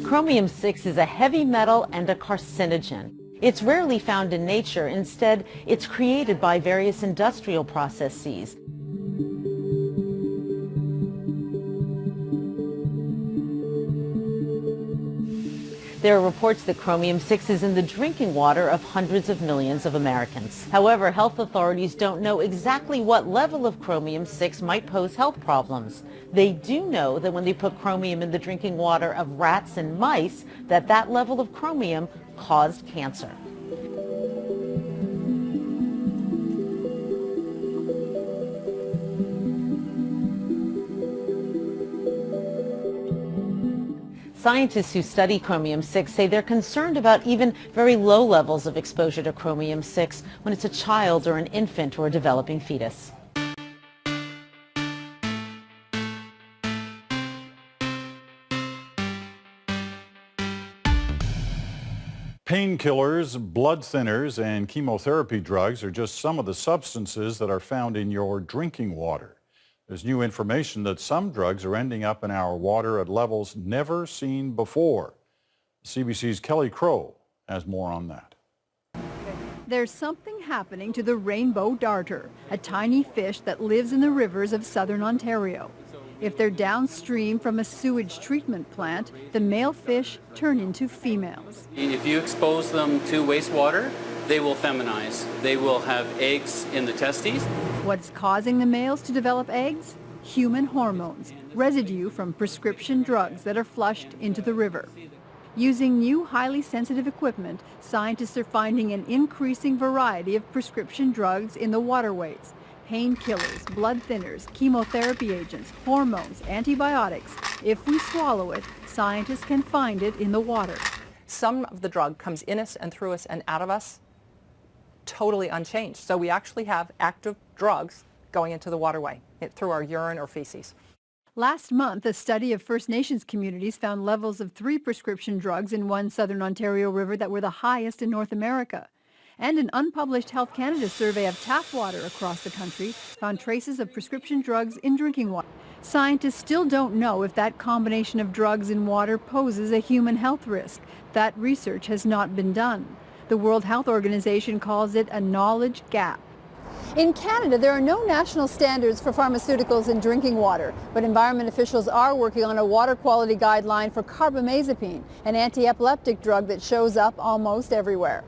Chromium-6 is a heavy metal and a carcinogen. It's rarely found in nature. Instead, it's created by various industrial processes. There are reports that chromium-6 is in the drinking water of hundreds of millions of Americans. However, health authorities don't know exactly what level of chromium-6 might pose health problems. They do know that when they put chromium in the drinking water of rats and mice, that level of chromium caused cancer. Scientists who study chromium-6 say they're concerned about even very low levels of exposure to chromium-6 when it's a child or an infant or a developing fetus. Painkillers, blood thinners, and chemotherapy drugs are just some of the substances that are found in your drinking water. There's new information that some drugs are ending up in our water at levels never seen before. CBC's Kelly Crow has more on that. There's something happening to the rainbow darter, a tiny fish that lives in the rivers of southern Ontario. If they're downstream from a sewage treatment plant, the male fish turn into females. If you expose them to wastewater, they will feminize. They will have eggs in the testes. What's causing the males to develop eggs? Human hormones, residue from prescription drugs that are flushed into the river. Using new highly sensitive equipment, scientists are finding an increasing variety of prescription drugs in the waterways. Painkillers, blood thinners, chemotherapy agents, hormones, antibiotics. If we swallow it, scientists can find it in the water. Some of the drug comes in us and through us and out of us totally unchanged. So we actually have active drugs going into the waterway through our urine or feces. Last month, a study of First Nations communities found levels of 3 prescription drugs in one southern Ontario river that were the highest in North America. And an unpublished Health Canada survey of tap water across the country found traces of prescription drugs in drinking water. Scientists still don't know if that combination of drugs in water poses a human health risk. That research has not been done. The World Health Organization calls it a knowledge gap. In Canada, there are no national standards for pharmaceuticals in drinking water, but environment officials are working on a water quality guideline for carbamazepine, an anti-epileptic drug that shows up almost everywhere.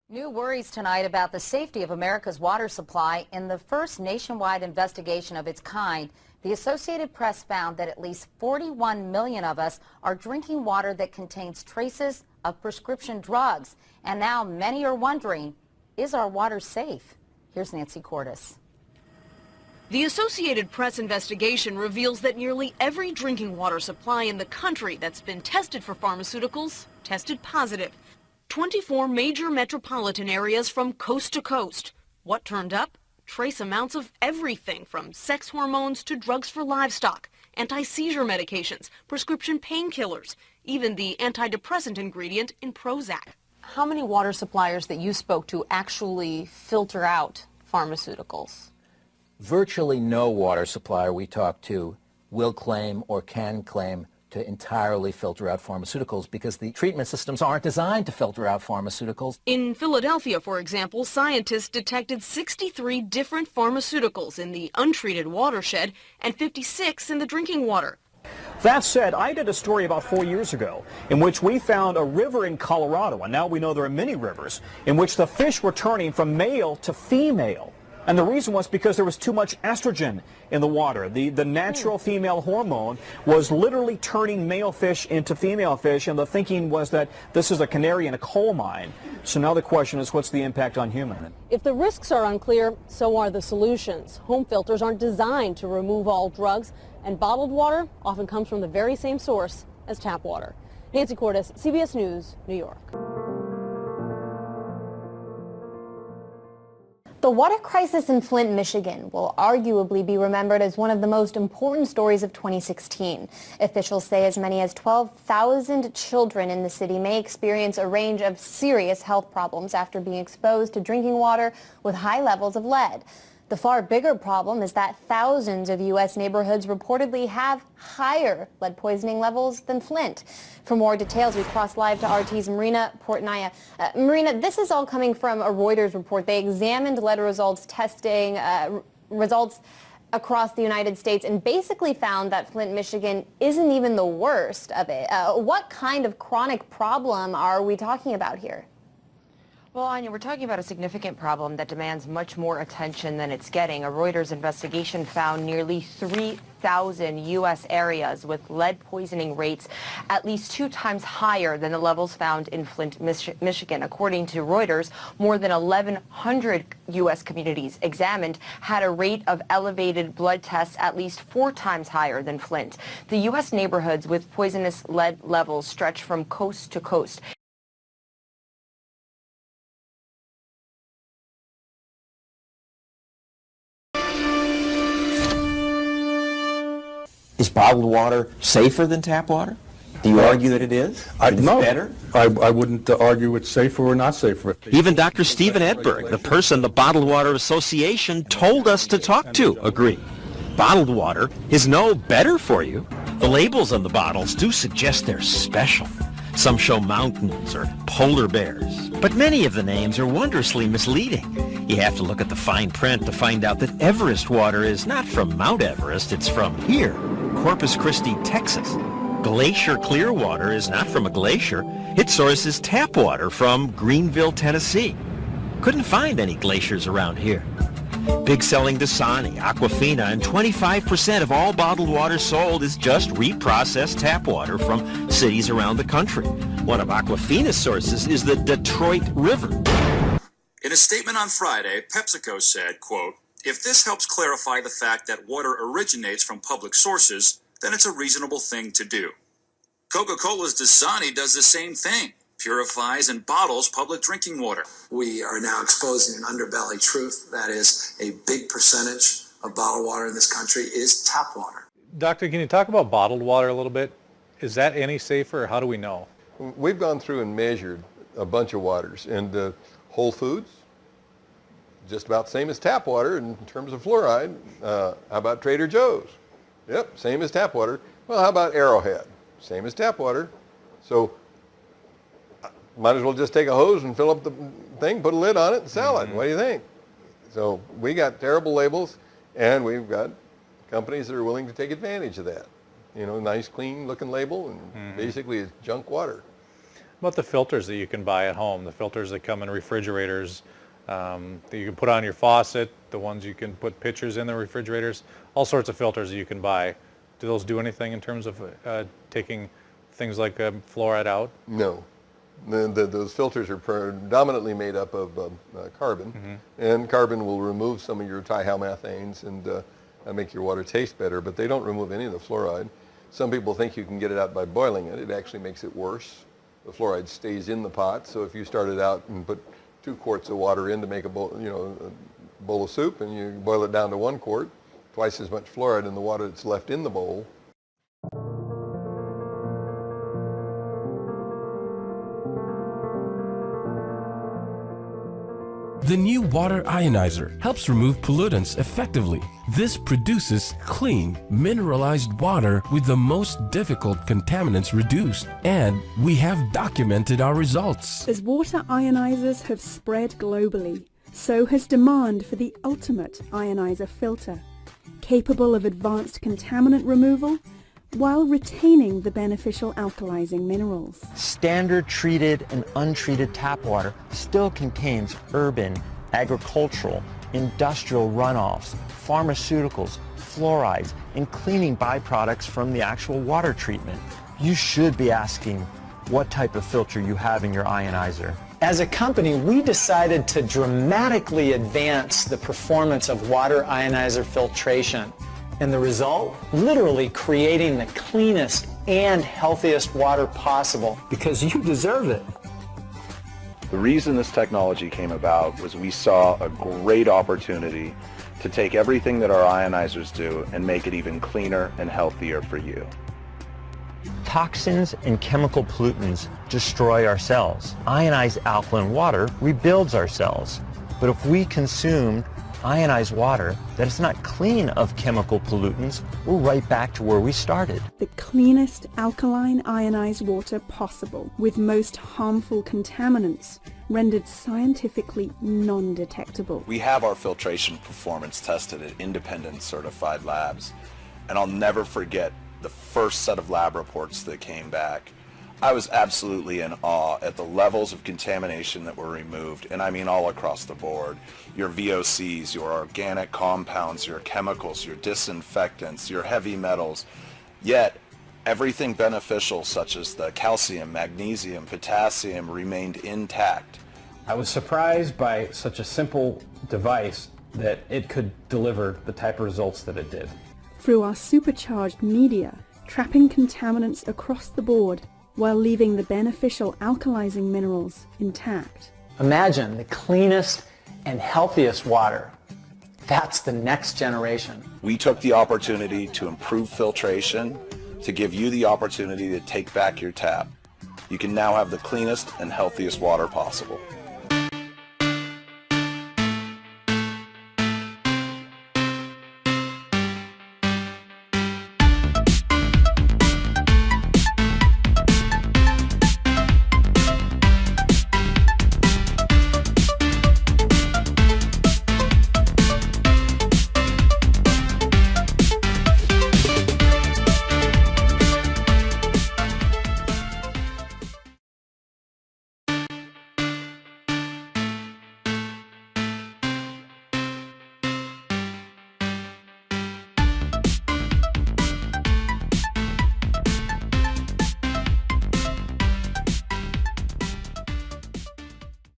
New worries tonight about the safety of America's water supply. In the first nationwide investigation of its kind, the Associated Press found that at least 41 million of us are drinking water that contains traces of prescription drugs. And now many are wondering, is our water safe? Here's Nancy Cordes. The Associated Press investigation reveals that nearly every drinking water supply in the country that's been tested for pharmaceuticals tested positive. 24 major metropolitan areas from coast to coast. What turned up? Trace amounts of everything from sex hormones to drugs for livestock, anti-seizure medications, prescription painkillers, even the antidepressant ingredient in Prozac. How many water suppliers that you spoke to actually filter out pharmaceuticals? Virtually no water supplier we talk to will claim or can claim to entirely filter out pharmaceuticals because the treatment systems aren't designed to filter out pharmaceuticals. In Philadelphia, for example, scientists detected 63 different pharmaceuticals in the untreated watershed and 56 in the drinking water. That said, I did a story about 4 years ago in which we found a river in Colorado, and now we know there are many rivers, in which the fish were turning from male to female. And the reason was because there was too much estrogen in the water. The natural female hormone was literally turning male fish into female fish, and the thinking was that this is a canary in a coal mine. So now the question is, what's the impact on humans? If the risks are unclear, so are the solutions. Home filters aren't designed to remove all drugs, and bottled water often comes from the very same source as tap water. Nancy Cordes, CBS News, New York. The water crisis in Flint, Michigan will arguably be remembered as one of the most important stories of 2016. Officials say as many as 12,000 children in the city may experience a range of serious health problems after being exposed to drinking water with high levels of lead. The far bigger problem is that thousands of U.S. neighborhoods reportedly have higher lead poisoning levels than Flint. For more details, we cross live to RT's Marina Portnaya. Marina, this is all coming from a Reuters report. They examined lead testing results across the United States and basically found that Flint, Michigan isn't even the worst of it. What kind of chronic problem are we talking about here? Well, Anya, we're talking about a significant problem that demands much more attention than it's getting. A Reuters investigation found nearly 3,000 U.S. areas with lead poisoning rates at least 2 times higher than the levels found in Flint, Michigan. According to Reuters, more than 1,100 U.S. communities examined had a rate of elevated blood tests at least 4 times higher than Flint. The U.S. neighborhoods with poisonous lead levels stretch from coast to coast. Is bottled water safer than tap water? Do you argue that it is? No, better? I wouldn't argue it's safer or not safer. Even Dr. Stephen Edberg, the person the Bottled Water Association told us to talk to, agree. Bottled water is no better for you. The labels on the bottles do suggest they're special. Some show mountains or polar bears, but many of the names are wondrously misleading. You have to look at the fine print to find out that Everest water is not from Mount Everest, it's from here, Corpus Christi, Texas. Glacier clear water is not from a glacier. Its source is tap water from Greenville, Tennessee. Couldn't find any glaciers around here. Big selling Dasani, Aquafina, and 25% of all bottled water sold is just reprocessed tap water from cities around the country. One of Aquafina's sources is the Detroit River. In a statement on Friday, PepsiCo said, quote, "If this helps clarify the fact that water originates from public sources, then it's a reasonable thing to do." Coca-Cola's Dasani does the same thing, purifies and bottles public drinking water. We are now exposing an underbelly truth. That is, a big percentage of bottled water in this country is tap water. Doctor, can you talk about bottled water a little bit? Is that any safer, or how do we know? We've gone through and measured a bunch of waters, and Whole Foods, just about same as tap water in terms of fluoride. How about Trader Joe's? Yep, same as tap water. Well, how about Arrowhead? Same as tap water. So might as well just take a hose and fill up the thing, put a lid on it, and sell it. What do you think? So we got terrible labels, and we've got companies that are willing to take advantage of that. You know, nice, clean-looking label, and basically it's junk water. What about the filters that you can buy at home? The filters that come in refrigerators that you can put on your faucet, the ones you can put pitchers in the refrigerators, all sorts of filters that you can buy. Do those do anything in terms of taking things like fluoride out? No. Those filters are predominantly made up of carbon, and carbon will remove some of your thihalmethanes and make your water taste better, but they don't remove any of the fluoride. Some people think you can get it out by boiling it. It actually makes it worse. The fluoride stays in the pot, so if you started out and put 2 quarts of water in to make a bowl, a bowl of soup, and you boil it down to 1 quart, twice as much fluoride in the water that's left in the bowl. The new water ionizer helps remove pollutants effectively. This produces clean, mineralized water with the most difficult contaminants reduced. And we have documented our results. As water ionizers have spread globally, so has demand for the ultimate ionizer filter, capable of advanced contaminant removal while retaining the beneficial alkalizing minerals. Standard treated and untreated tap water still contains urban, agricultural, industrial runoffs, pharmaceuticals, fluorides, and cleaning byproducts from the actual water treatment. You should be asking what type of filter you have in your ionizer. As a company, we decided to dramatically advance the performance of water ionizer filtration. And the result? Literally creating the cleanest and healthiest water possible. Because you deserve it. The reason this technology came about was we saw a great opportunity to take everything that our ionizers do and make it even cleaner and healthier for you. Toxins and chemical pollutants destroy our cells. Ionized alkaline water rebuilds our cells. But if we consume ionized water that is not clean of chemical pollutants, we're right back to where we started. The cleanest alkaline ionized water possible, with most harmful contaminants rendered scientifically non-detectable. We have our filtration performance tested at independent certified labs, and I'll never forget the first set of lab reports that came back. I was absolutely in awe at the levels of contamination that were removed, and I mean all across the board. Your VOCs, your organic compounds, your chemicals, your disinfectants, your heavy metals. Yet, everything beneficial such as the calcium, magnesium, potassium remained intact. I was surprised by such a simple device that it could deliver the type of results that it did. Through our supercharged media, trapping contaminants across the board while leaving the beneficial alkalizing minerals intact. Imagine the cleanest and healthiest water. That's the next generation. We took the opportunity to improve filtration, to give you the opportunity to take back your tap. You can now have the cleanest and healthiest water possible.